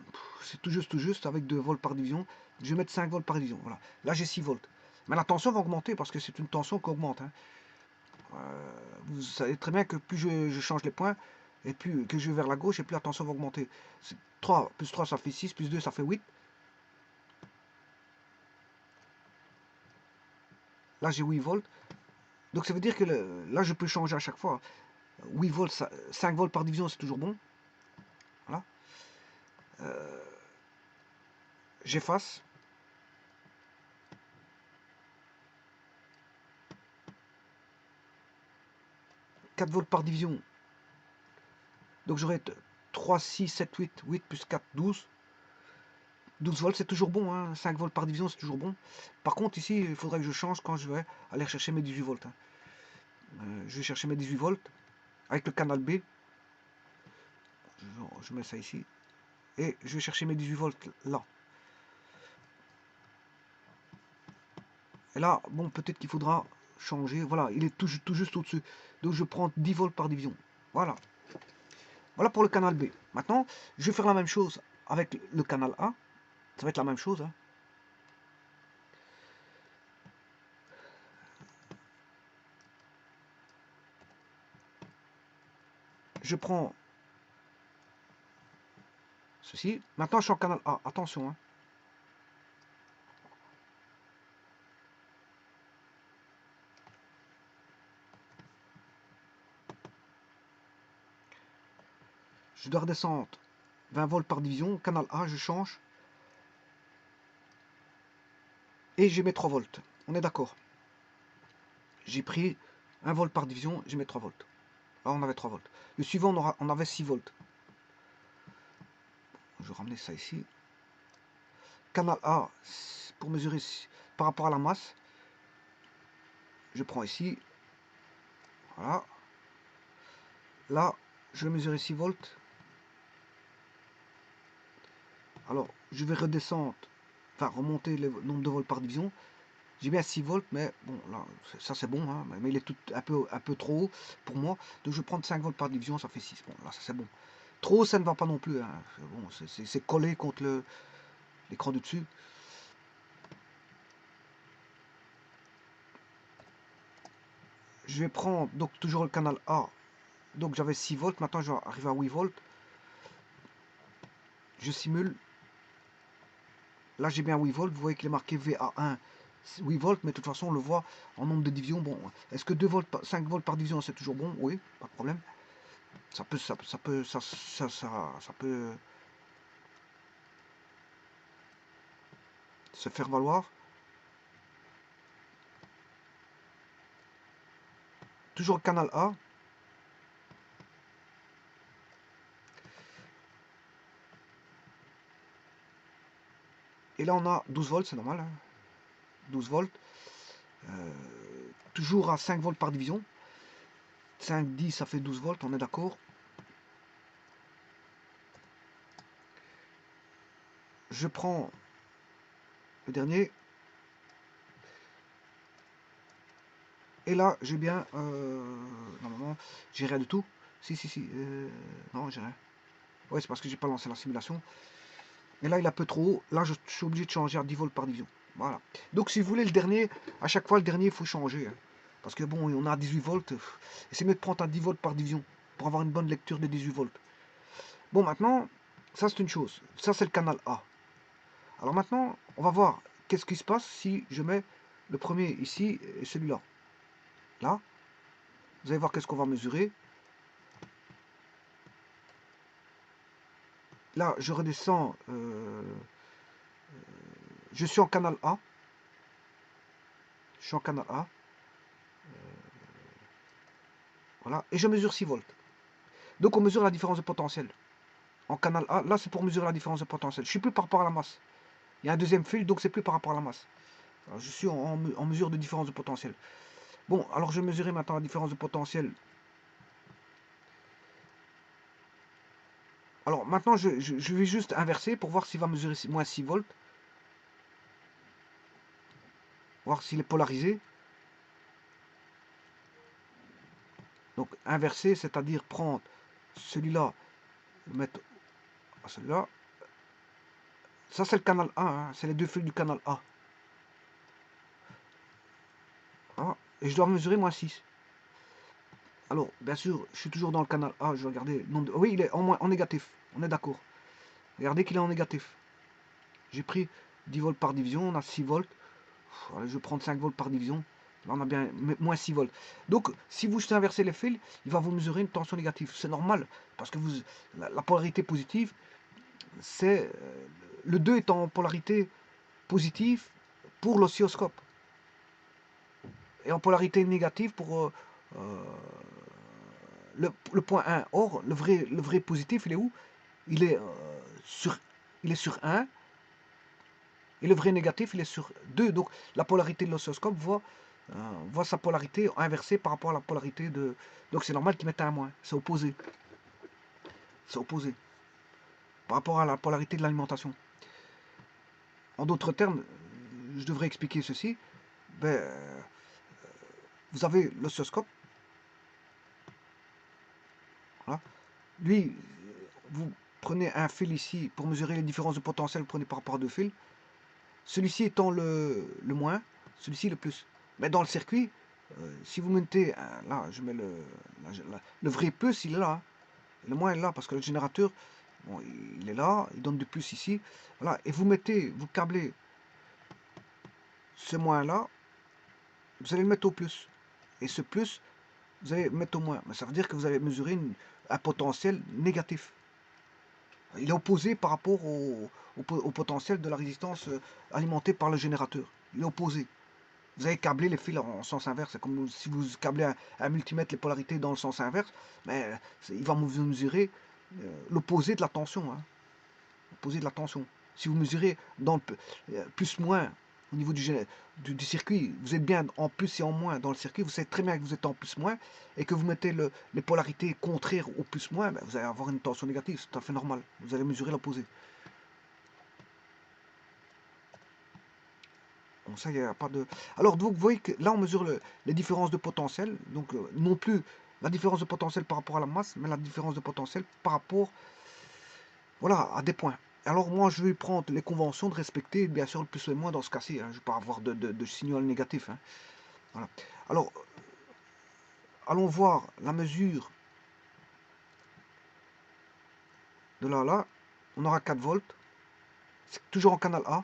c'est tout juste, avec 2 volts par division. Je vais mettre 5 volts par division. Voilà. Là, j'ai 6 volts. Mais la tension va augmenter parce que c'est une tension qui augmente, hein. Vous savez très bien que plus je change les points, et plus que je vais vers la gauche, et plus la tension va augmenter. 3 plus 3, ça fait 6, plus 2, ça fait 8. Là, j'ai 8 volts. Donc, ça veut dire que là, je peux changer à chaque fois. 8 volts, 5 volts par division, c'est toujours bon. Voilà. J'efface. 4 volts par division. Donc j'aurai 3, 6, 7, 8. 8 plus 4, 12. 12 volts, c'est toujours bon, hein. 5 volts par division, c'est toujours bon. Par contre, ici, il faudrait que je change quand je vais aller chercher mes 18 volts, hein. Je vais chercher mes 18 volts avec le canal B. Je mets ça ici. Et je vais chercher mes 18 volts là. Et là, bon, peut-être qu'il faudra changer. Voilà, il est tout juste au-dessus. Donc je prends 10 volts par division. Voilà. Voilà pour le canal B. Maintenant, je vais faire la même chose avec le canal A. Ça va être la même chose, hein. Je prends ceci. Maintenant, je suis en canal A. Attention, hein. Je dois redescendre 20 volts par division. Canal A, je change. Et j'ai mes 3 volts. On est d'accord. J'ai pris 1 volt par division, j'ai mes 3 volts. Là, on avait 3 volts. Le suivant, on avait 6 volts. Je vais ramener ça ici. Canal A, pour mesurer par rapport à la masse, je prends ici. Voilà. Là, je vais mesurer 6 volts. Alors, je vais redescendre, enfin remonter le nombre de volts par division. J'ai bien 6 volts, mais bon, là, ça c'est bon, hein, mais il est tout un peu trop haut pour moi. Donc je vais prendre 5 volts par division, ça fait 6. Bon, là, ça c'est bon. Trop haut, ça ne va pas non plus, hein. Bon, c'est collé contre l'écran du dessus. Je vais prendre donc toujours le canal A. Donc j'avais 6 volts, maintenant je vais arriver à 8 volts. Je simule. Là j'ai bien 8 volts, vous voyez qu'il est marqué VA1 8 volts, mais de toute façon on le voit en nombre de divisions. Bon, est-ce que 2 volts, 5 volts par division c'est toujours bon? Oui, pas de problème. Ça peut se faire valoir. Toujours le canal A. Et là on a 12 volts, c'est normal, hein. 12 volts. Toujours à 5 volts par division. 5, 10, ça fait 12 volts, on est d'accord. Je prends le dernier. Et là, j'ai bien... normalement, j'ai rien du tout. Si. Non, j'ai rien. Ouais, c'est parce que j'ai pas lancé la simulation. Et là, il est un peu trop haut. Là, je suis obligé de changer à 10 volts par division. Voilà. Donc, si vous voulez le dernier, à chaque fois, le dernier, il faut changer, hein. Parce que bon, on a 18 volts. Et c'est mieux de prendre à 10 volts par division pour avoir une bonne lecture des 18 volts. Bon, maintenant, ça, c'est une chose. Ça, c'est le canal A. Alors maintenant, on va voir qu'est-ce qui se passe si je mets le premier ici et celui-là. Là, vous allez voir qu'est-ce qu'on va mesurer. Là, je redescends. Je suis en canal A. Je suis en canal A. Voilà. Et je mesure 6 volts. Donc, on mesure la différence de potentiel. En canal A, là, c'est pour mesurer la différence de potentiel. Je suis plus par rapport à la masse. Il y a un deuxième fil, donc c'est plus par rapport à la masse. Alors, je suis en mesure de différence de potentiel. Bon, alors je vais mesurer maintenant la différence de potentiel. Alors, maintenant, je vais juste inverser pour voir s'il va mesurer moins 6 volts. Voir s'il est polarisé. Donc inverser, c'est-à-dire prendre celui-là, le mettre à celui-là. Ça, c'est le canal A, hein, c'est les deux fils du canal A. Ah, et je dois mesurer moins 6. Alors, bien sûr, je suis toujours dans le canal A, je vais regarder. Oui, il est en négatif, on est d'accord. Regardez qu'il est en négatif. J'ai pris 10 volts par division, on a 6 volts. Allez, je vais prendre 5 volts par division. Là, on a bien moins 6 volts. Donc, si vous inversez les fils, il va vous mesurer une tension négative. C'est normal, parce que la polarité positive, c'est le 2 est en polarité positive pour l'oscilloscope. Et en polarité négative pour le point 1. Or, le vrai positif, il est où? Il est, il est sur 1. Et le vrai négatif, il est sur 2. Donc, la polarité de l'oscilloscope voit sa polarité inversée par rapport à la polarité de... Donc, c'est normal qu'il mette un moins. C'est opposé. C'est opposé. Par rapport à la polarité de l'alimentation. En d'autres termes, je devrais expliquer ceci. Ben, vous avez l'oscilloscope. Voilà. Lui, vous prenez un fil ici pour mesurer les différences de potentiel, vous prenez par rapport à deux fils. Celui-ci étant le moins, celui-ci le plus. Mais dans le circuit, si vous mettez, là, je mets le vrai plus, il est là. Hein. Le moins est là parce que le générateur, bon, il est là, il donne du plus ici. Voilà. Et vous câblez ce moins là, vous allez le mettre au plus. Et ce plus, vous allez le mettre au moins. Mais ça veut dire que vous allez mesurer un potentiel négatif. Il est opposé par rapport au potentiel de la résistance alimentée par le générateur. Il est opposé. Vous avez câblé les fils en sens inverse. C'est comme si vous câblez un multimètre les polarités dans le sens inverse. Mais il va vous mesurer l'opposé de la tension. Hein. L'opposé de la tension. Si vous mesurez dans le plus-moins au niveau du circuit, vous êtes bien en plus et en moins dans le circuit, vous savez très bien que vous êtes en plus-moins et que vous mettez les polarités contraires au plus-moins, ben vous allez avoir une tension négative, c'est tout à fait normal. Vous allez mesurer l'opposé. Bon, ça, il n'y a pas de... Alors, donc, vous voyez que là, on mesure les différences de potentiel. Donc, non plus la différence de potentiel par rapport à la masse, mais la différence de potentiel par rapport, voilà, à des points. Alors, moi, je vais prendre les conventions de respecter, bien sûr, le plus ou le moins dans ce cas-ci. Hein. Je ne vais pas avoir de signal négatif. Hein. Voilà. Alors, allons voir la mesure de là à là. On aura 4 volts. C'est toujours en canal A.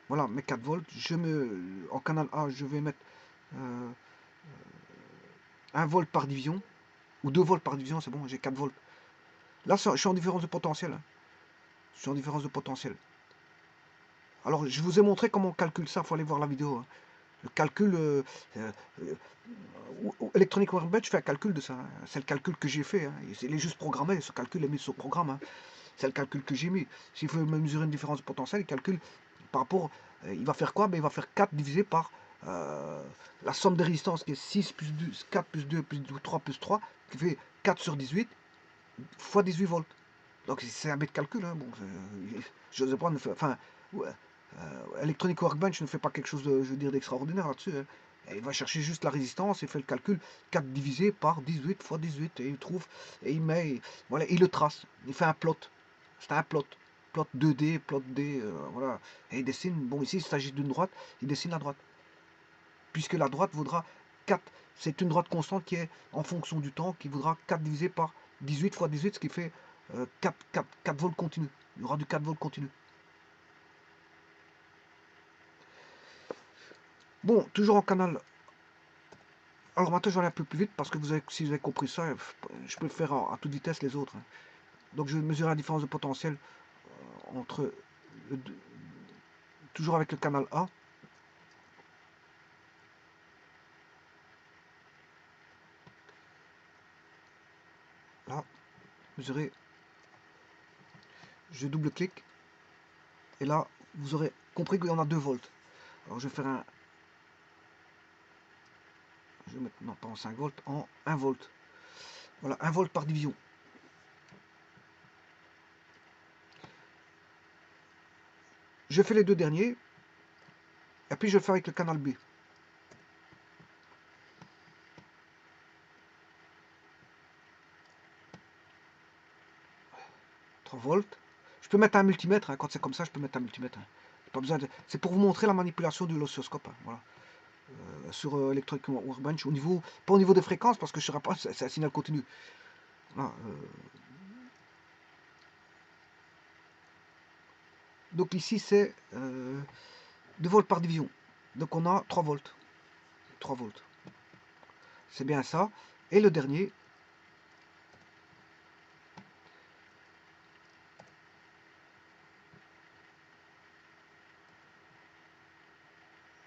Voilà, mes 4 volts. En canal A, je vais mettre 1 volt par division. Ou 2 volts par division, c'est bon, j'ai 4 volts. Là, je suis en différence de potentiel. Hein. Je suis en différence de potentiel. Alors, je vous ai montré comment on calcule ça. Il faut aller voir la vidéo. Hein. Le calcul... Electronic Workbench fait un calcul de ça. Hein. C'est le calcul que j'ai fait. Hein. Il est juste programmé. Ce calcul est mis sur programme. Hein. C'est le calcul que j'ai mis. S'il faut mesurer une différence de potentiel, il calcule par rapport... il va faire quoi? Ben, il va faire 4 divisé par la somme des résistances qui est 6 plus 2, 4 plus 2 plus 3 plus 3, qui fait 4 sur 18 fois 18 volts. Donc c'est un bête de calcul. Hein. Bon, je n'osais pas... Enfin, ouais, Electronic Workbench ne fait pas quelque chose de, je veux dire, d'extraordinaire là-dessus. Hein. Il va chercher juste la résistance et fait le calcul 4 divisé par 18 fois 18 et il trouve et il met, voilà, il le trace, il fait un plot. C'est un plot. Plot 2D, plot D, voilà. Et il dessine, bon ici il s'agit d'une droite, il dessine la droite. Puisque la droite vaudra 4, c'est une droite constante qui est en fonction du temps, qui vaudra 4 divisé par 18 fois 18, ce qui fait 4 volts continu. Il y aura du 4 volts continu. Bon, toujours en canal. Alors maintenant je vais aller un peu plus vite parce que si vous avez compris ça, je peux le faire à toute vitesse les autres. Hein. Donc je vais mesurer la différence de potentiel entre toujours avec le canal A. Là, mesurer. Je double-clique. Et là, vous aurez compris qu'il y en a 2 volts. Alors je vais faire un... Je vais mettre, non pas en 5 volts, en 1 volt. Voilà, 1 volt par division. Je fais les deux derniers. Et puis je fais avec le canal B. 3 volts. Je peux mettre un multimètre, hein. Quand c'est comme ça, je peux mettre un multimètre. Hein. Pas besoin de... C'est pour vous montrer la manipulation du l'oscilloscope. Hein. Voilà. Sur Electronic Workbench, au niveau, pas au niveau des fréquences, parce que je ne saurais pas, c'est un signal continu. Voilà, donc ici, c'est 2 volts par division. Donc on a 3 volts. 3 volts. C'est bien ça. Et le dernier,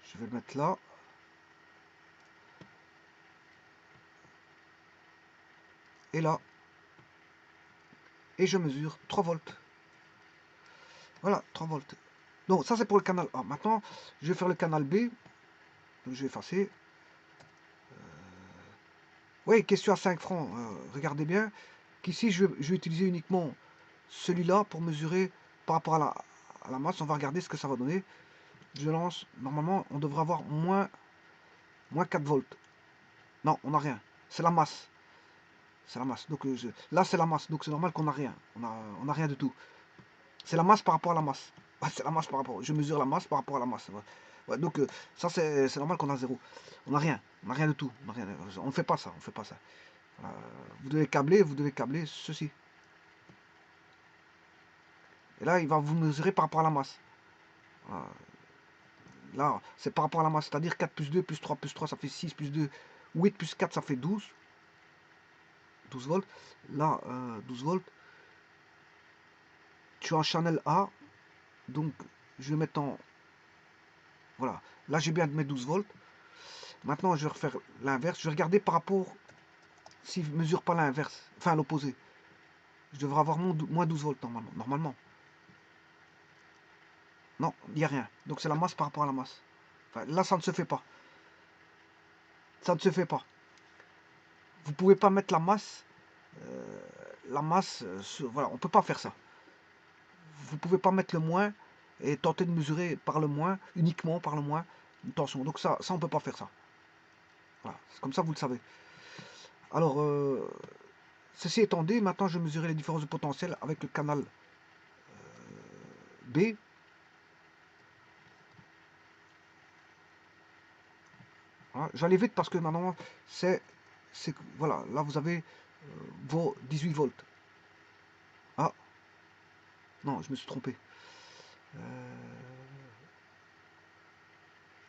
je vais le mettre là. Et là. Et je mesure 3 volts. Voilà, 3 volts. Donc ça c'est pour le canal A. Maintenant, je vais faire le canal B. Donc je vais effacer. Oui, question à 5 francs. Regardez bien qu'ici je vais utiliser uniquement celui-là pour mesurer par rapport à la masse. On va regarder ce que ça va donner. Je lance. Normalement, on devrait avoir moins 4 volts. Non, on n'a rien. C'est la masse. C'est la masse. Donc là, c'est la masse. Donc c'est normal qu'on n'a rien. On a rien du tout. C'est la masse par rapport à la masse. Ouais, c'est la masse par rapport. Je mesure la masse par rapport à la masse. Ouais. Ouais, donc ça, c'est normal qu'on a zéro. On n'a rien. On n'a rien du tout. On ne fait pas ça. On fait pas ça. Vous devez câbler ceci. Et là, il va vous mesurer par rapport à la masse. Voilà. Là, c'est par rapport à la masse. C'est-à-dire 4 plus 2 plus 3 plus 3, ça fait 6 plus 2. 8 plus 4, ça fait 12. 12 volts. Là, 12 volts. Je suis en channel A. Donc, je vais mettre en... Voilà. Là, j'ai bien de mettre 12 volts. Maintenant, je vais refaire l'inverse. Je vais regarder par rapport... S'il ne mesure pas l'inverse. Enfin, l'opposé. Je devrais avoir moins 12 volts normalement. Non, il n'y a rien. Donc, c'est la masse par rapport à la masse. Enfin, là, ça ne se fait pas. Ça ne se fait pas. Vous ne pouvez pas mettre la masse... voilà, on ne peut pas faire ça. Vous ne pouvez pas mettre le moins et tenter de mesurer par le moins, uniquement par le moins, une tension. Donc ça on ne peut pas faire ça. Voilà, c'est comme ça, vous le savez. Alors, ceci étant dit, maintenant je vais mesurer les différences de potentiel avec le canal B. Voilà, j'allais vite parce que maintenant, voilà, là vous avez vos 18 volts. Ah, non, je me suis trompé.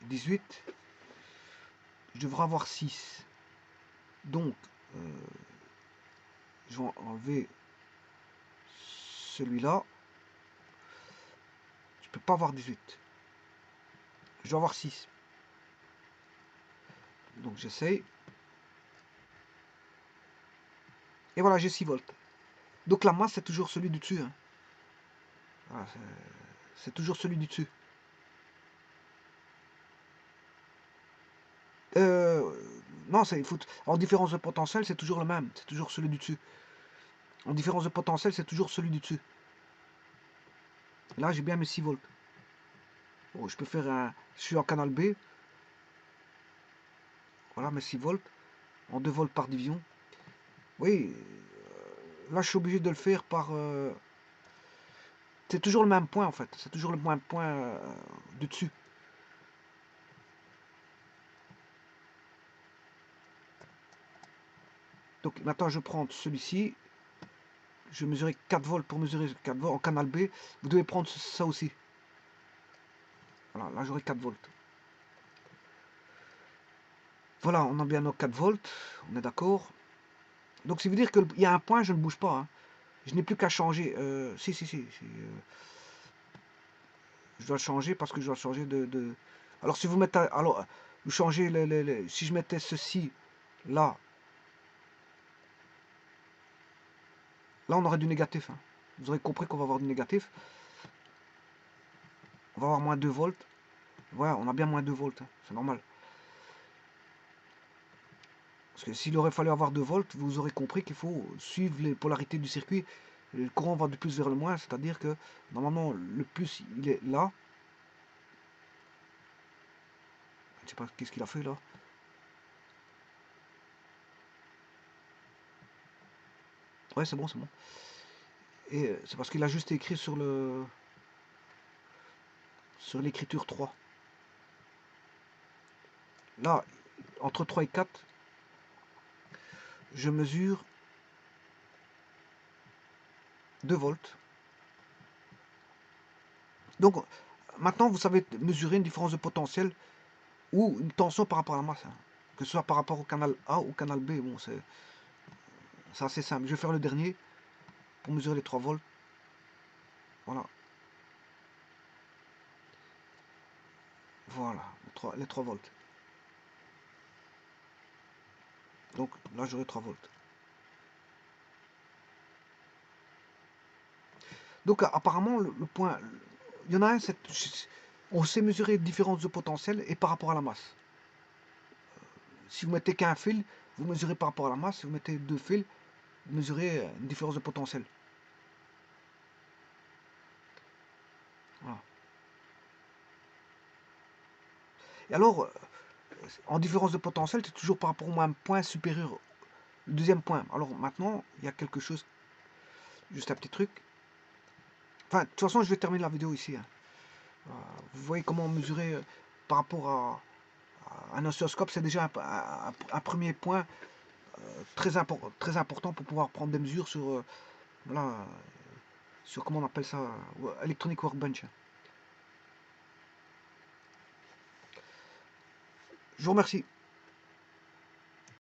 18, je devrais avoir 6. Donc, je vais enlever celui-là. Je peux pas avoir 18. Je dois avoir 6. Donc j'essaye. Et voilà, j'ai 6 volts. Donc la masse, c'est toujours celui du dessus. Hein. Voilà, c'est toujours celui du dessus. Non, il faut, en différence de potentiel, c'est toujours le même. C'est toujours celui du dessus. En différence de potentiel, c'est toujours celui du dessus. Et là, j'ai bien mes 6 volts. Bon, je peux faire un... Je suis en canal B. Voilà, mes 6 volts. En 2 volts par division. Oui, là, je suis obligé de le faire par... c'est toujours le même point, en fait. C'est toujours le même point du dessus. Donc maintenant, je prends celui-ci. Je vais mesurer 4 volts pour mesurer 4 volts en canal B. Vous devez prendre ça aussi. Voilà, là j'aurai 4 volts. Voilà, on a bien nos 4 volts. On est d'accord. Donc ça veut dire qu'il y a un point, je ne bouge pas. Hein. Je n'ai plus qu'à changer. Si. Je dois changer parce que je dois changer de... Alors si vous mettez... Alors, vous changez... si je mettais ceci là... Là, on aurait du négatif. Hein. Vous aurez compris qu'on va avoir du négatif. On va avoir moins 2 volts. Voilà, on a bien moins 2 volts. Hein. C'est normal. Parce que s'il aurait fallu avoir 2 volts, vous aurez compris qu'il faut suivre les polarités du circuit. Le courant va du plus vers le moins, c'est-à-dire que normalement le plus il est là. Je sais pas qu'est-ce qu'il a fait là. Ouais, c'est bon, c'est bon. Et c'est parce qu'il a juste écrit sur l'écriture 3. Là, entre 3 et 4, je mesure 2 volts. Donc, maintenant, vous savez mesurer une différence de potentiel ou une tension par rapport à la masse. Hein. Que ce soit par rapport au canal A ou au canal B. Bon, c'est assez simple. Je vais faire le dernier pour mesurer les 3 volts. Voilà. Voilà, les 3 volts. Donc là, j'aurai 3 volts. Donc apparemment, le point, il y en a un, on sait mesurer différences de potentiel et par rapport à la masse. Si vous mettez qu'un fil, vous mesurez par rapport à la masse. Si vous mettez 2 fils, vous mesurez une différence de potentiel. Voilà. Et alors, en différence de potentiel, c'est toujours par rapport au même point supérieur. Le deuxième point. Alors maintenant, il y a quelque chose, juste un petit truc. Enfin, de toute façon, je vais terminer la vidéo ici. Hein. Vous voyez comment mesurer par rapport à un oscilloscope, c'est déjà un premier point très important pour pouvoir prendre des mesures sur, voilà, sur comment on appelle ça, Electronic Workbench. Je vous remercie.